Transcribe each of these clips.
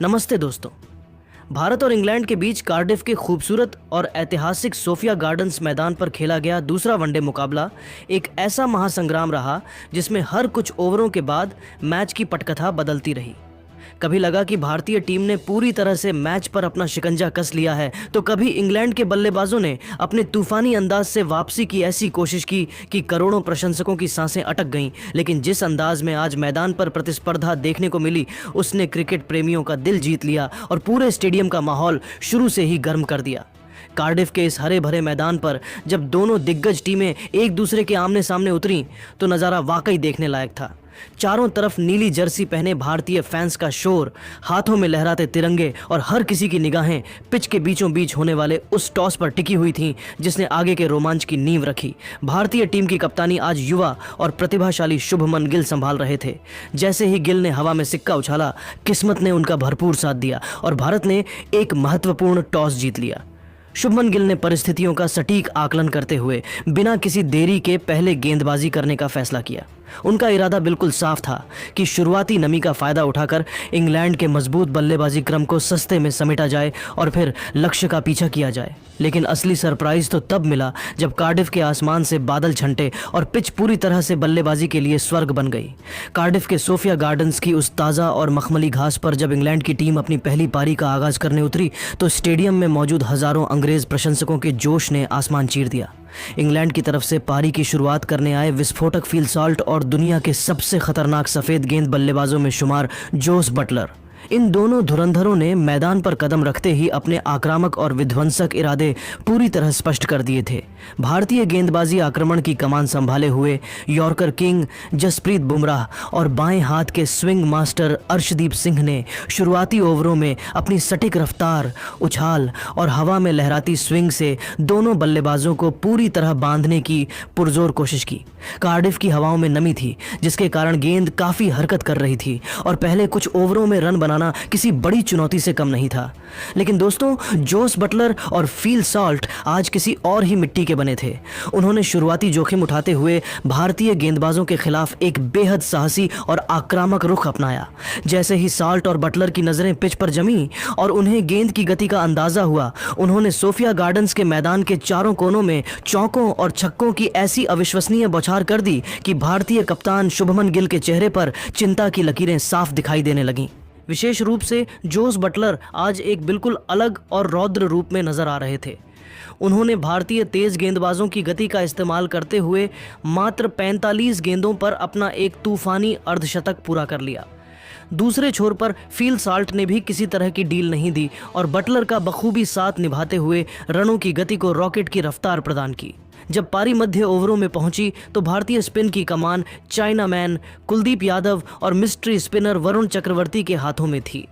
नमस्ते दोस्तों। भारत और इंग्लैंड के बीच कार्डिफ के खूबसूरत और ऐतिहासिक सोफिया गार्डन्स मैदान पर खेला गया दूसरा वनडे मुकाबला एक ऐसा महासंग्राम रहा जिसमें हर कुछ ओवरों के बाद मैच की पटकथा बदलती रही। कभी लगा कि भारतीय टीम ने पूरी तरह से मैच पर अपना शिकंजा कस लिया है, तो कभी इंग्लैंड के बल्लेबाजों ने अपने तूफानी अंदाज से वापसी की ऐसी कोशिश की कि करोड़ों प्रशंसकों की सांसें अटक गईं। लेकिन जिस अंदाज में आज मैदान पर प्रतिस्पर्धा देखने को मिली, उसने क्रिकेट प्रेमियों का दिल जीत लिया और पूरे स्टेडियम का माहौल शुरू से ही गर्म कर दिया। कार्डिफ के इस हरे भरे मैदान पर जब दोनों दिग्गज टीमें एक दूसरे के आमने सामने उतरी तो नज़ारा वाकई देखने लायक था। चारों तरफ नीली जर्सी पहने भारतीय फैंस का शोर, हाथों में लहराते तिरंगे और हर किसी की निगाहें पिच के बीचों बीच होने वाले उस टॉस पर टिकी हुई थीं जिसने आगे के रोमांच की नींव रखी। भारतीय टीम की कप्तानी आज युवा और प्रतिभाशाली शुभमन गिल संभाल रहे थे। जैसे ही गिल ने हवा में सिक्का उछाला, किस्मत ने उनका भरपूर साथ दिया और भारत ने एक महत्वपूर्ण टॉस जीत लिया। शुभमन गिल ने परिस्थितियों का सटीक आकलन करते हुए बिना किसी देरी के पहले गेंदबाजी करने का फैसला किया। उनका इरादा बिल्कुल साफ था कि शुरुआती नमी का फायदा उठाकर इंग्लैंड के मजबूत बल्लेबाजी क्रम को सस्ते में समेटा जाए और फिर लक्ष्य का पीछा किया जाए। लेकिन असली सरप्राइज तो तब मिला जब कार्डिफ के आसमान से बादल छंटे और पिच पूरी तरह से बल्लेबाजी के लिए स्वर्ग बन गई। कार्डिफ के सोफिया गार्डन्स की उस ताज़ा और मखमली घास पर जब इंग्लैंड की टीम अपनी पहली पारी का आगाज करने उतरी तो स्टेडियम में मौजूद हजारों अंग्रेज प्रशंसकों के जोश ने आसमान चीर दिया। इंग्लैंड की तरफ से पारी की शुरुआत करने आए विस्फोटक फील सॉल्ट और दुनिया के सबसे खतरनाक सफेद गेंद बल्लेबाजों में शुमार जोस बटलर, इन दोनों धुरंधरों ने मैदान पर कदम रखते ही अपने आक्रामक और विध्वंसक इरादे पूरी तरह स्पष्ट कर दिए थे। भारतीय गेंदबाजी आक्रमण की कमान संभाले हुए यॉर्कर किंग जसप्रीत बुमराह और बाएं हाथ के स्विंग मास्टर अर्शदीप सिंह ने शुरुआती ओवरों में अपनी सटीक रफ्तार, उछाल और हवा में लहराती स्विंग से दोनों बल्लेबाजों को पूरी तरह बांधने की पुरजोर कोशिश की। कार्डिफ की हवाओं में नमी थी जिसके कारण गेंद काफ़ी हरकत कर रही थी और पहले कुछ ओवरों में रन बनाना किसी बड़ी चुनौती से कम नहीं था। लेकिन दोस्तों, जोस बटलर और फील सॉल्ट आज किसी और ही मिट्टी के बने थे। उन्होंने शुरुआती जोखिम उठाते हुए भारतीय गेंदबाजों के खिलाफ एक बेहद साहसी और आक्रामक रुख अपनाया। जैसे ही सॉल्ट और बटलर की नजरें पिच पर जमी और उन्हें गेंद की गति का अंदाजा हुआ, उन्होंने सोफिया गार्डन्स के मैदान के चारों कोनों में चौकों और छक्कों की ऐसी अविश्वसनीय बौछार कर दी कि भारतीय कप्तान शुभमन गिल के चेहरे पर चिंता की लकीरें साफ दिखाई देने लगीं। विशेष रूप से जोस बटलर आज एक बिल्कुल अलग और रौद्र रूप में नजर आ रहे थे। उन्होंने भारतीय तेज गेंदबाजों की गति का इस्तेमाल करते हुए मात्र 45 गेंदों पर अपना एक तूफानी अर्धशतक पूरा कर लिया। दूसरे छोर पर फील सॉल्ट ने भी किसी तरह की डील नहीं दी और बटलर का बखूबी साथ निभाते हुए रनों की गति को रॉकेट की रफ्तार प्रदान की। जब पारी मध्य ओवरों में पहुंची तो भारतीय स्पिन की कमान चाइनामैन कुलदीप यादव और मिस्ट्री स्पिनर वरुण चक्रवर्ती के हाथों में थी।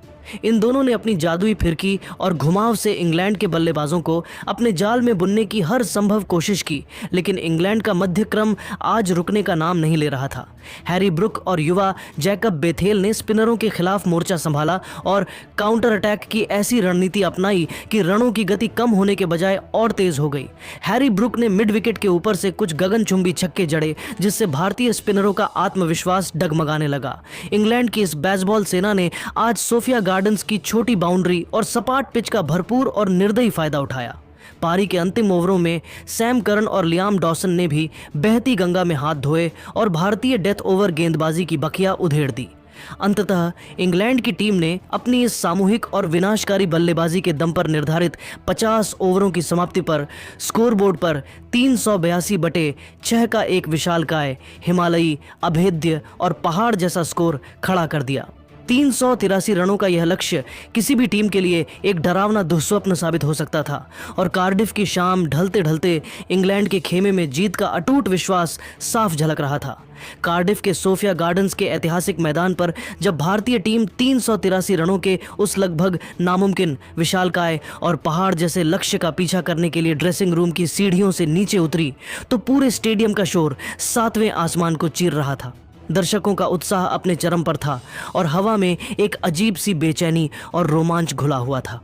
इन दोनों ने अपनी जादुई फिरकी और घुमाव से इंग्लैंड के बल्लेबाजों को अपने जाल में बुनने की हर संभव कोशिश की, लेकिन इंग्लैंड का मध्य क्रम आज रुकने का नाम नहीं ले रहा था। हैरी ब्रुक और युवा जैकब बेथेल ने स्पिनरों के खिलाफ मोर्चा संभाला और काउंटर अटैक की ऐसी रणनीति अपनाई कि रनों की गति कम होने के बजाय और तेज हो गई। हैरी ब्रुक ने मिड विकेट के ऊपर से कुछ गगनचुंबी छक्के जड़े जिससे भारतीय स्पिनरों का आत्मविश्वास डगमगाने लगा। इंग्लैंड की इस बेसबॉल सेना ने आज सोफिया गार्डन्स की छोटी बाउंड्री और सपाट पिच का भरपूर और निर्दयी फायदा उठाया। पारी के अंतिम ओवरों में सैम करन और लियाम डॉसन ने भी बहती गंगा में हाथ धोए और भारतीय डेथ ओवर गेंदबाजी की बखिया उधेड़ दी। अंततः इंग्लैंड की टीम ने अपनी इस सामूहिक और विनाशकारी बल्लेबाजी के दम पर निर्धारित 50 ओवरों की समाप्ति पर स्कोरबोर्ड पर 382/6 का एक विशालकाय, हिमालयी, अभेद्य और पहाड़ जैसा स्कोर खड़ा कर दिया। 383 रनों का यह लक्ष्य किसी भी टीम के लिए एक डरावना दुस्वप्न साबित हो सकता था और कार्डिफ की शाम ढलते ढलते इंग्लैंड के खेमे में जीत का अटूट विश्वास साफ झलक रहा था। कार्डिफ के सोफिया गार्डन्स के ऐतिहासिक मैदान पर जब भारतीय टीम 383 रनों के उस लगभग नामुमकिन, विशालकाय और पहाड़ जैसे लक्ष्य का पीछा करने के लिए ड्रेसिंग रूम की सीढ़ियों से नीचे उतरी तो पूरे स्टेडियम का शोर 7वें आसमान को चीर रहा था। दर्शकों का उत्साह अपने चरम पर था और हवा में एक अजीब सी बेचैनी और रोमांच घुला हुआ था।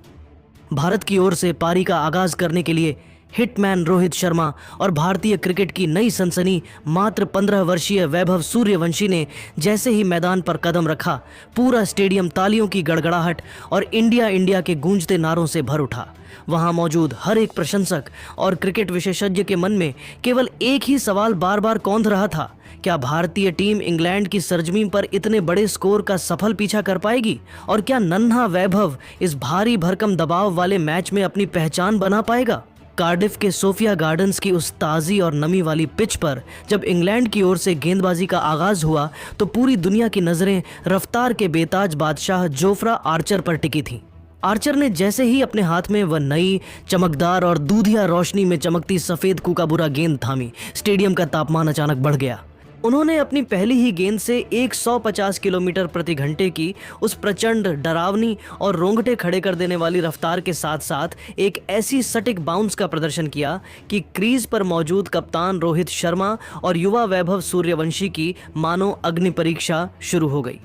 भारत की ओर से पारी का आगाज करने के लिए हिटमैन रोहित शर्मा और भारतीय क्रिकेट की नई सनसनी मात्र 15 वर्षीय वैभव सूर्यवंशी ने जैसे ही मैदान पर कदम रखा, पूरा स्टेडियम तालियों की गड़गड़ाहट और इंडिया इंडिया के गूंजते नारों से भर उठा। वहां मौजूद हर एक प्रशंसक और क्रिकेट विशेषज्ञ के मन में केवल एक ही सवाल बार बार कौंध रहा था, क्या भारतीय टीम इंग्लैंड की सरजमीं पर इतने बड़े स्कोर का सफल पीछा कर पाएगी? और क्या नन्हा वैभव इस भारी भरकम दबाव वाले मैच में अपनी पहचान बना पाएगा? कार्डिफ के सोफिया गार्डन्स की उस ताज़ी और नमी वाली पिच पर जब इंग्लैंड की ओर से गेंदबाजी का आगाज हुआ तो पूरी दुनिया की नजरें रफ्तार के बेताज बादशाह जोफ्रा आर्चर पर टिकी थीं। आर्चर ने जैसे ही अपने हाथ में वह नई चमकदार और दूधिया रोशनी में चमकती सफेद कूकाबुरा गेंद थामी, स्टेडियम का तापमान अचानक बढ़ गया। उन्होंने अपनी पहली ही गेंद से 150 किलोमीटर प्रति घंटे की उस प्रचंड, डरावनी और रोंगटे खड़े कर देने वाली रफ्तार के साथ साथ एक ऐसी सटीक बाउंस का प्रदर्शन किया कि क्रीज पर मौजूद कप्तान रोहित शर्मा और युवा वैभव सूर्यवंशी की मानो अग्नि परीक्षा शुरू हो गई।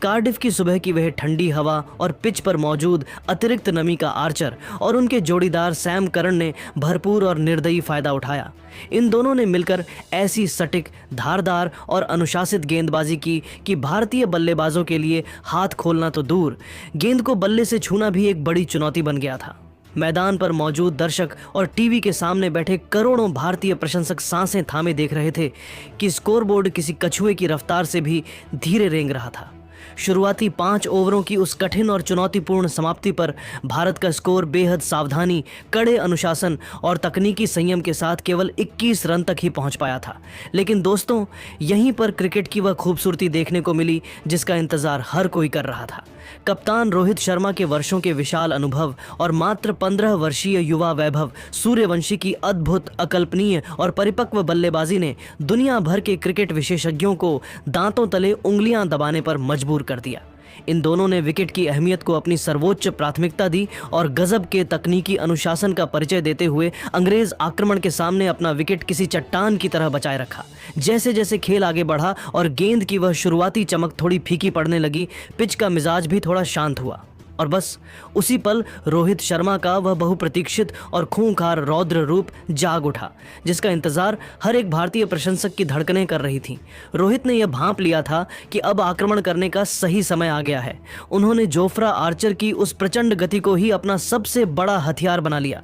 कार्डिफ की सुबह की वह ठंडी हवा और पिच पर मौजूद अतिरिक्त नमी का आर्चर और उनके जोड़ीदार सैम करन ने भरपूर और निर्दयी फायदा उठाया। इन दोनों ने मिलकर ऐसी सटीक, धारदार और अनुशासित गेंदबाजी की कि भारतीय बल्लेबाजों के लिए हाथ खोलना तो दूर, गेंद को बल्ले से छूना भी एक बड़ी चुनौती बन गया था। मैदान पर मौजूद दर्शक और टीवी के सामने बैठे करोड़ों भारतीय प्रशंसक सांसें थामे देख रहे थे कि स्कोरबोर्ड किसी कछुए की रफ्तार से भी धीरे रेंग रहा था। शुरुआती 5 ओवरों की उस कठिन और चुनौतीपूर्ण समाप्ति पर भारत का स्कोर बेहद सावधानी, कड़े अनुशासन और तकनीकी संयम के साथ केवल 21 रन तक ही पहुंच पाया था। लेकिन दोस्तों, यहीं पर क्रिकेट की वह खूबसूरती देखने को मिली जिसका इंतजार हर कोई कर रहा था। कप्तान रोहित शर्मा के वर्षों के विशाल अनुभव और मात्र 15 वर्षीय युवा वैभव सूर्यवंशी की अद्भुत, अकल्पनीय और परिपक्व बल्लेबाजी ने दुनिया भर के क्रिकेट विशेषज्ञों को दांतों तले उंगलियां दबाने पर मजबूर कर दिया। इन दोनों ने विकेट की अहमियत को अपनी सर्वोच्च प्राथमिकता दी और गजब के तकनीकी अनुशासन का परिचय देते हुए अंग्रेज आक्रमण के सामने अपना विकेट किसी चट्टान की तरह बचाए रखा। जैसे जैसे खेल आगे बढ़ा और गेंद की वह शुरुआती चमक थोड़ी फीकी पड़ने लगी, पिच का मिजाज भी थोड़ा शांत हुआ और बस उसी पल रोहित शर्मा का वह बहुप्रतीक्षित और खूंखार रौद्र रूप जाग उठा, जिसका इंतजार हर एक भारतीय प्रशंसक की धड़कनें कर रही थीं। रोहित ने यह भांप लिया था कि अब आक्रमण करने का सही समय आ गया है। उन्होंने जोफ्रा आर्चर की उस प्रचंड गति को ही अपना सबसे बड़ा हथियार बना लिया।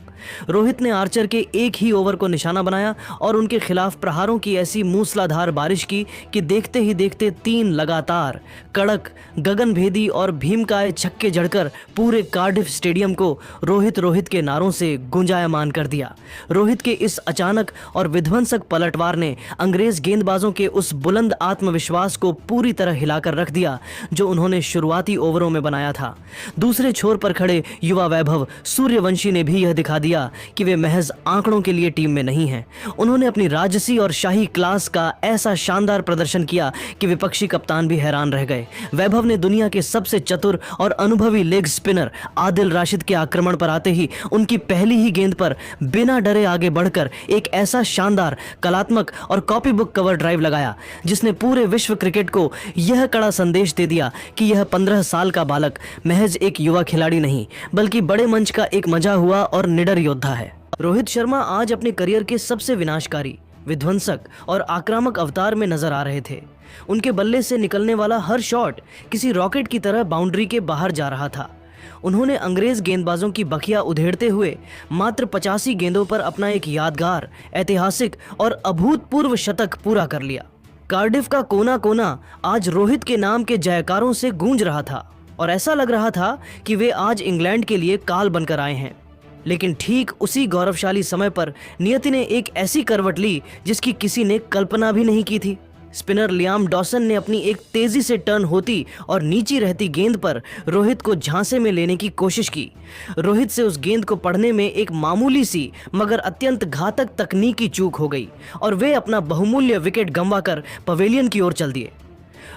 रोहित ने आर्चर के एक ही ओवर को निशाना बनाया और उनके खिलाफ प्रहारों की ऐसी मूसलाधार बारिश की कि देखते ही देखते 3 लगातार कड़क, गगनभेदी और भीमकाय छक्के जड़कर पूरे कार्डिफ स्टेडियम को रोहित के नारों से गुंजायमान कर दिया। रोहित के इस अचानक और विध्वंसक पलटवार ने अंग्रेज गेंदबाजों के उस बुलंद आत्मविश्वास को पूरी तरह हिलाकर रख दिया जो उन्होंने शुरुआती ओवरों में बनाया था। दूसरे छोर पर खड़े युवा वैभव सूर्यवंशी ने भी यह दिखा दिया कि वे महज आंकड़ों के लिए टीम में नहीं हैं। उन्होंने अपनी राजसी और शाही क्लास का ऐसा शानदार प्रदर्शन किया कि विपक्षी कप्तान भी हैरान रह गए। वैभव ने दुनिया के सबसे चतुर और अनुभवी लेग स्पिनर आदिल राशिद के आक्रमण पर आते ही उनकी पहली ही गेंद पर बिना डरे आगे बढ़कर एक ऐसा शानदार, कलात्मक और कॉपी बुक कवर ड्राइव लगाया जिसने पूरे विश्व क्रिकेट को यह कड़ा संदेश दे दिया कि यह 15 साल का बालक महज एक युवा खिलाड़ी नहीं बल्कि बड़े मंच का एक मजा हुआ और निडर योद्धा है। रोहित शर्मा आज अपने करियर के सबसे विनाशकारी, विध्वंसक और आक्रामक अवतार में नजर आ रहे थे। उनके बल्ले से निकलने वाला हर शॉट किसी रॉकेट की तरह बाउंड्री के बाहर जा रहा था। उन्होंने अंग्रेज गेंदबाजों की बखिया उधेड़ते हुए मात्र 85 गेंदों पर अपना एक यादगार, ऐतिहासिक और अभूतपूर्व शतक पूरा कर लिया। कार्डिफ का कोना कोना आज रोहित के नाम के जयकारों से गूंज रहा था और ऐसा लग रहा था कि वे आज इंग्लैंड के लिए काल बनकर आए हैं। लेकिन ठीक उसी गौरवशाली समय पर नियति ने एक ऐसी करवट ली जिसकी किसी ने कल्पना भी नहीं की थी। स्पिनर लियाम डॉसन ने अपनी एक तेजी से टर्न होती और नीची रहती गेंद पर रोहित को झांसे में लेने की कोशिश की। रोहित से उस गेंद को पढ़ने में एक मामूली सी मगर अत्यंत घातक तकनीकी चूक हो गई और वे अपना बहुमूल्य विकेट गंवाकर पवेलियन की ओर चल दिए।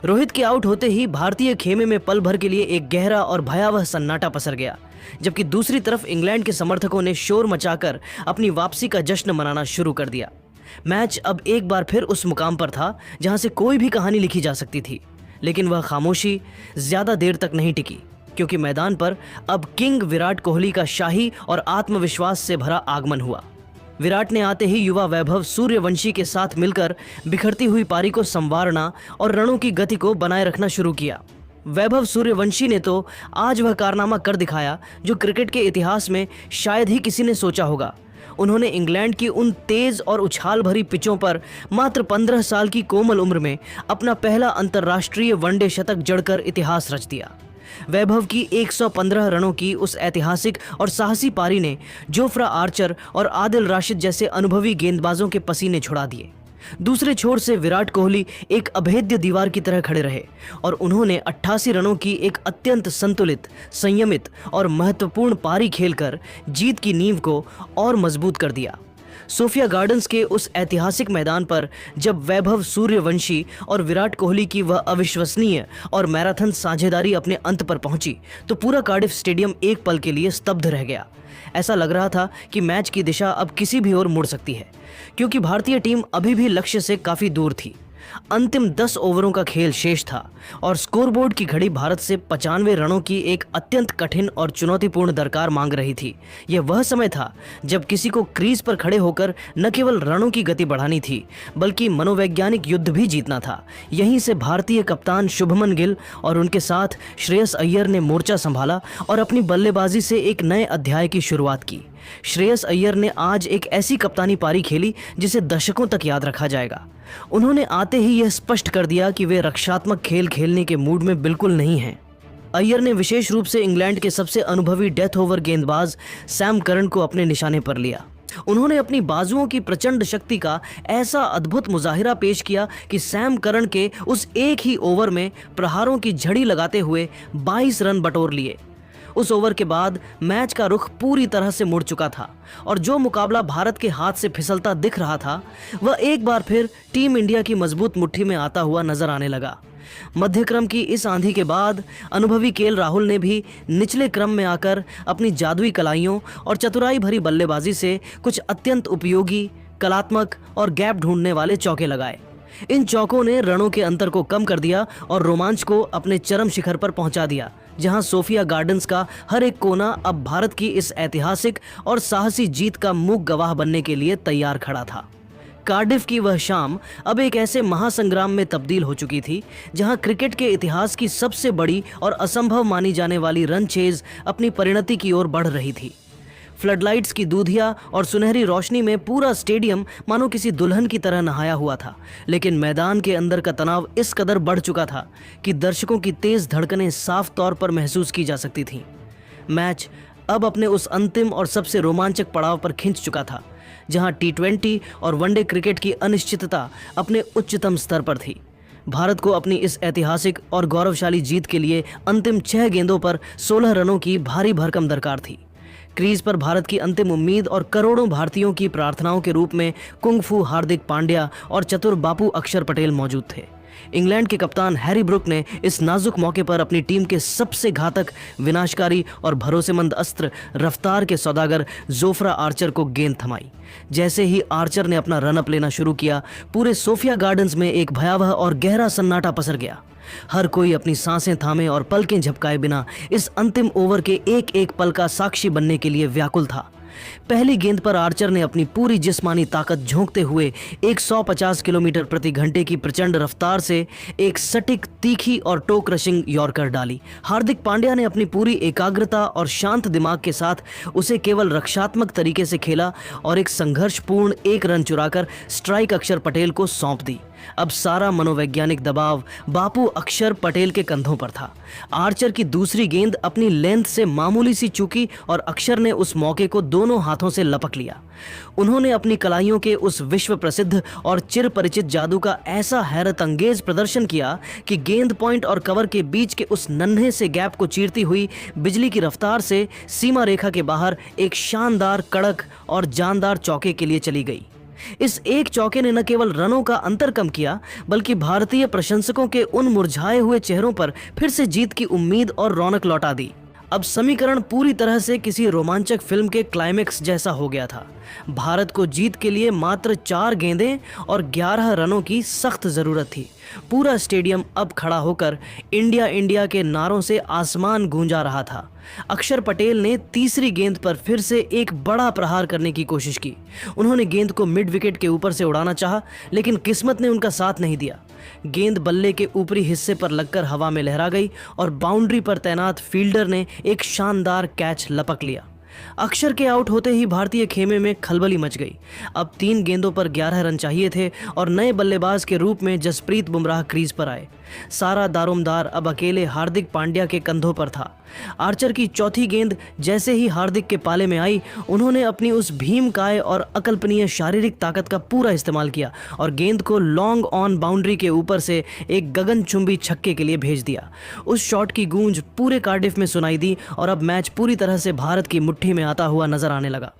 रोहित के आउट होते ही भारतीय खेमे में पल भर के लिए एक गहरा और भयावह सन्नाटा पसर गया, जबकि दूसरी तरफ इंग्लैंड के समर्थकों ने शोर मचाकर अपनी वापसी का जश्न मनाना शुरू कर दिया। मैच अब एक बार फिर उस मुकाम पर था जहां से कोई भी कहानी लिखी जा सकती थी, लेकिन वह खामोशी ज्यादा देर तक नहीं टिकी क्योंकि मैदान पर अब किंग विराट कोहली का शाही और आत्मविश्वास से भरा आगमन हुआ। विराट ने आते ही युवा वैभव सूर्यवंशी के साथ मिलकर बिखरती हुई पारी को संवारना और रनों की गति को बनाए रखना शुरू किया। वैभव सूर्यवंशी ने तो आज वह कारनामा कर दिखाया जो क्रिकेट के इतिहास में शायद ही किसी ने सोचा होगा। उन्होंने इंग्लैंड की उन तेज और उछाल भरी पिचों पर मात्र 15 साल की कोमल उम्र में अपना पहला अंतर्राष्ट्रीय वनडे शतक जड़कर इतिहास रच दिया। वैभव की 115 रनों की उस ऐतिहासिक और साहसी पारी ने जोफ्रा आर्चर और आदिल राशिद जैसे अनुभवी गेंदबाजों के पसीने छुड़ा दिए। दूसरे छोर से विराट कोहली एक अभेद्य दीवार की तरह खड़े रहे और उन्होंने 88 रनों की एक अत्यंत संतुलित, संयमित और महत्वपूर्ण पारी खेलकर जीत की नींव को और मजबूत कर दिया। सोफिया गार्डन्स के उस ऐतिहासिक मैदान पर जब वैभव सूर्यवंशी और विराट कोहली की वह अविश्वसनीय और मैराथन साझेदारी अपने अंत पर पहुंची तो पूरा कार्डिफ स्टेडियम एक पल के लिए स्तब्ध रह गया। ऐसा लग रहा था कि मैच की दिशा अब किसी भी ओर मुड़ सकती है, क्योंकि भारतीय टीम अभी भी लक्ष्य से काफी दूर थी। अंतिम 10 ओवरों का खेल शेष था और स्कोरबोर्ड की घड़ी भारत से 95 रनों की एक अत्यंत कठिन और चुनौतीपूर्ण दरकार मांग रही थी। यह वह समय था जब किसी को क्रीज पर खड़े होकर न केवल रनों की गति बढ़ानी थी बल्कि मनोवैज्ञानिक युद्ध भी जीतना था। यहीं से भारतीय कप्तान शुभमन गिल और उनके साथ श्रेयस अय्यर ने मोर्चा संभाला और अपनी बल्लेबाजी से एक नए अध्याय की शुरुआत की। श्रेयस अय्यर ने आज एक ऐसी कप्तानी पारी खेली जिसे दशकों तक याद रखा जाएगा। उन्होंने आते ही यह स्पष्ट कर दिया कि वे रक्षात्मक खेल खेलने के मूड में बिल्कुल नहीं हैं। अय्यर ने विशेष रूप से इंग्लैंड के सबसे अनुभवी डेथ ओवर गेंदबाज सैम करन को अपने निशाने पर लिया। उन्होंने अपनी बाजुओं की प्रचंड शक्ति का ऐसा अद्भुत मुजाहिरा पेश किया कि सैम करन के उस एक ही ओवर में प्रहारों की झड़ी लगाते हुए 22 रन बटोर लिए। उस ओवर के बाद मैच का रुख पूरी तरह से मुड़ चुका था और जो मुकाबला भारत के हाथ से फिसलता दिख रहा था वह एक बार फिर टीम इंडिया की मजबूत मुट्ठी में आता हुआ नजर आने लगा। मध्यक्रम की इस आंधी के बाद अनुभवी केएल राहुल ने भी निचले क्रम में आकर अपनी जादुई कलाइयों और चतुराई भरी बल्लेबाजी से कुछ अत्यंत उपयोगी, कलात्मक और गैप ढूंढने वाले चौके लगाए। इन चौकों ने रनों के अंतर को कम कर दिया और रोमांच को अपने चरम शिखर पर पहुंचा दिया, जहां सोफिया गार्डन्स का हर एक कोना अब भारत की इस ऐतिहासिक और साहसी जीत का मूक गवाह बनने के लिए तैयार खड़ा था। कार्डिफ की वह शाम अब एक ऐसे महासंग्राम में तब्दील हो चुकी थी जहां क्रिकेट के इतिहास की सबसे बड़ी और असंभव मानी जाने वाली रन चेज अपनी परिणति की ओर बढ़ रही थी। फ्लडलाइट्स की दूधिया और सुनहरी रोशनी में पूरा स्टेडियम मानो किसी दुल्हन की तरह नहाया हुआ था, लेकिन मैदान के अंदर का तनाव इस कदर बढ़ चुका था कि दर्शकों की तेज धड़कनें साफ तौर पर महसूस की जा सकती थीं। मैच अब अपने उस अंतिम और सबसे रोमांचक पड़ाव पर खिंच चुका था, जहां T20 और वनडे क्रिकेट की अनिश्चितता अपने उच्चतम स्तर पर थी। भारत को अपनी इस ऐतिहासिक और गौरवशाली जीत के लिए अंतिम 6 गेंदों पर 16 रनों की भारी भरकम दरकार थी। क्रीज पर भारत की अंतिम उम्मीद और करोड़ों भारतीयों की प्रार्थनाओं के रूप में कुंग-फू हार्दिक पांड्या और चतुर बापू अक्षर पटेल मौजूद थे। इंग्लैंड के कप्तान हैरी ब्रुक ने इस नाजुक मौके पर अपनी टीम के सबसे घातक, विनाशकारी और भरोसेमंद अस्त्र रफ्तार के सौदागर जोफ्रा आर्चर को गेंद थमाई। जैसे ही आर्चर ने अपना रन अप लेना शुरू किया, पूरे सोफिया गार्डन्स में एक भयावह और गहरा सन्नाटा पसर गया। हर कोई अपनी सांसें थामे और पलकें झपकाए बिना इस अंतिम ओवर के एक एक पल का साक्षी बनने के लिए व्याकुल था। पहली गेंद पर आर्चर ने अपनी पूरी जिस्मानी ताकत झोंकते हुए 150 किलोमीटर प्रति घंटे की प्रचंड रफ्तार से एक सटीक, तीखी और टो क्रशिंग यॉर्कर डाली। हार्दिक पांड्या ने अपनी पूरी एकाग्रता और शांत दिमाग के साथ उसे केवल रक्षात्मक तरीके से खेला और एक संघर्षपूर्ण 1 रन चुराकर स्ट्राइक अक्षर पटेल को सौंप दी। अब सारा मनोवैज्ञानिक दबाव बापू अक्षर पटेल के कंधों पर था। आर्चर की दूसरी गेंद अपनी लेंथ से मामूली सी चूकी और अक्षर ने उस मौके को दोनों हाथों से लपक लिया। उन्होंने अपनी कलाइयों के उस विश्व प्रसिद्ध और चिर परिचित जादू का ऐसा हैरत अंगेज प्रदर्शन किया कि गेंद पॉइंट और कवर के बीच के उस नन्हे से गैप को चीरती हुई बिजली की रफ्तार से सीमा रेखा के बाहर एक शानदार, कड़क और जानदार चौके के लिए चली गई। इस एक चौके ने न केवल रनों का अंतर कम किया, बल्कि भारतीय प्रशंसकों के उन मुरझाए हुए चेहरों पर फिर से जीत की उम्मीद और रौनक लौटा दी। अब समीकरण पूरी तरह से किसी रोमांचक फिल्म के क्लाइमेक्स जैसा हो गया था। भारत को जीत के लिए मात्र 4 गेंदें और 11 रनों की सख्त जरूरत थी। पूरा स्टेडियम अब खड़ा होकर इंडिया इंडिया के नारों से आसमान गूंजा रहा था। अक्षर पटेल ने तीसरी गेंद पर फिर से एक बड़ा प्रहार करने की कोशिश की। उन्होंने गेंद को मिड विकेट के ऊपर से उड़ाना चाहा, लेकिन किस्मत ने उनका साथ नहीं दिया। गेंद बल्ले के ऊपरी हिस्से पर लगकर हवा में लहरा गई और बाउंड्री पर तैनात फील्डर ने एक शानदार कैच लपक लिया। अक्षर के आउट होते ही भारतीय खेमे में खलबली मच गई। अब 3 गेंदों पर 11 रन चाहिए थे और नए बल्लेबाज के रूप में जसप्रीत बुमराह क्रीज पर आए। सारा दारोमदार अब अकेले हार्दिक पांड्या के कंधों पर था। आर्चर की चौथी गेंद जैसे ही हार्दिक के पाले में आई, उन्होंने अपनी उस भीमकाय और अकल्पनीय शारीरिक ताकत का पूरा इस्तेमाल किया और गेंद को लॉन्ग ऑन बाउंड्री के ऊपर से एक गगनचुंबी छक्के के लिए भेज दिया। उस शॉट की गूंज पूरे कार्डिफ में सुनाई दी और अब मैच पूरी तरह से भारत की मुट्ठी में आता हुआ नजर आने लगा।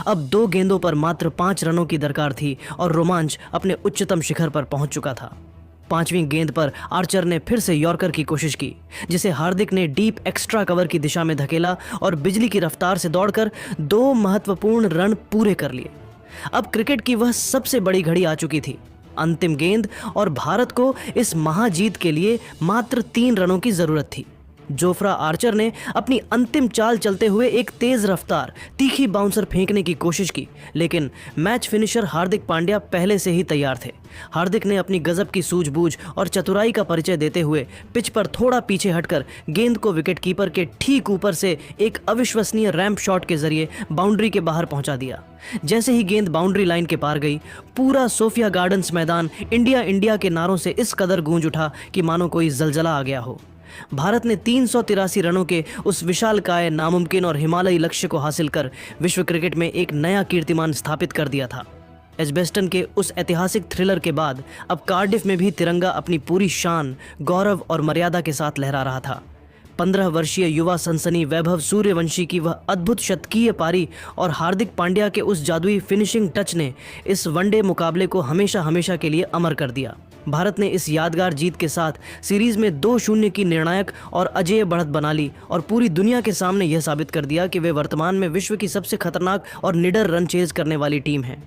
अब 2 गेंदों पर मात्र 5 रनों की दरकार थी और रोमांच अपने उच्चतम शिखर पर पहुंच चुका था। 5वीं गेंद पर आर्चर ने फिर से यॉर्कर की कोशिश की, जिसे हार्दिक ने डीप एक्स्ट्रा कवर की दिशा में धकेला और बिजली की रफ्तार से दौड़कर 2 महत्वपूर्ण रन पूरे कर लिए। अब क्रिकेट की वह सबसे बड़ी घड़ी आ चुकी थी, अंतिम गेंद, और भारत को इस महाजीत के लिए मात्र 3 रनों की जरूरत थी। जोफ्रा आर्चर ने अपनी अंतिम चाल चलते हुए एक तेज रफ्तार तीखी बाउंसर फेंकने की कोशिश की, लेकिन मैच फिनिशर हार्दिक पांड्या पहले से ही तैयार थे। हार्दिक ने अपनी गजब की सूझबूझ और चतुराई का परिचय देते हुए पिच पर थोड़ा पीछे हटकर गेंद को विकेटकीपर के ठीक ऊपर से एक अविश्वसनीय रैंप शॉट के जरिए बाउंड्री के बाहर पहुंचा दिया। जैसे ही गेंद बाउंड्री लाइन के पार गई, पूरा सोफिया गार्डन्स मैदान इंडिया इंडिया के नारों से इस कदर गूंज उठा कि मानो कोई जलजला आ गया हो। भारत ने 383 रनों के उस विशालकाय, नामुमकिन और हिमालयी लक्ष्य को हासिल कर विश्व क्रिकेट में एक नया कीर्तिमान स्थापित कर दिया था। एजबेस्टन के उस ऐतिहासिक थ्रिलर के बाद अब कार्डिफ में भी तिरंगा अपनी पूरी शान, गौरव और मर्यादा के साथ लहरा रहा था। 15 वर्षीय युवा सनसनी वैभव सूर्यवंशी की वह अद्भुत शतकीय पारी और हार्दिक पांड्या के उस जादुई फिनिशिंग टच ने इस वनडे मुकाबले को हमेशा हमेशा के लिए अमर कर दिया। भारत ने इस यादगार जीत के साथ सीरीज में 2-0 की निर्णायक और अजेय बढ़त बना ली और पूरी दुनिया के सामने यह साबित कर दिया कि वे वर्तमान में विश्व की सबसे खतरनाक और निडर रन चेज करने वाली टीम है।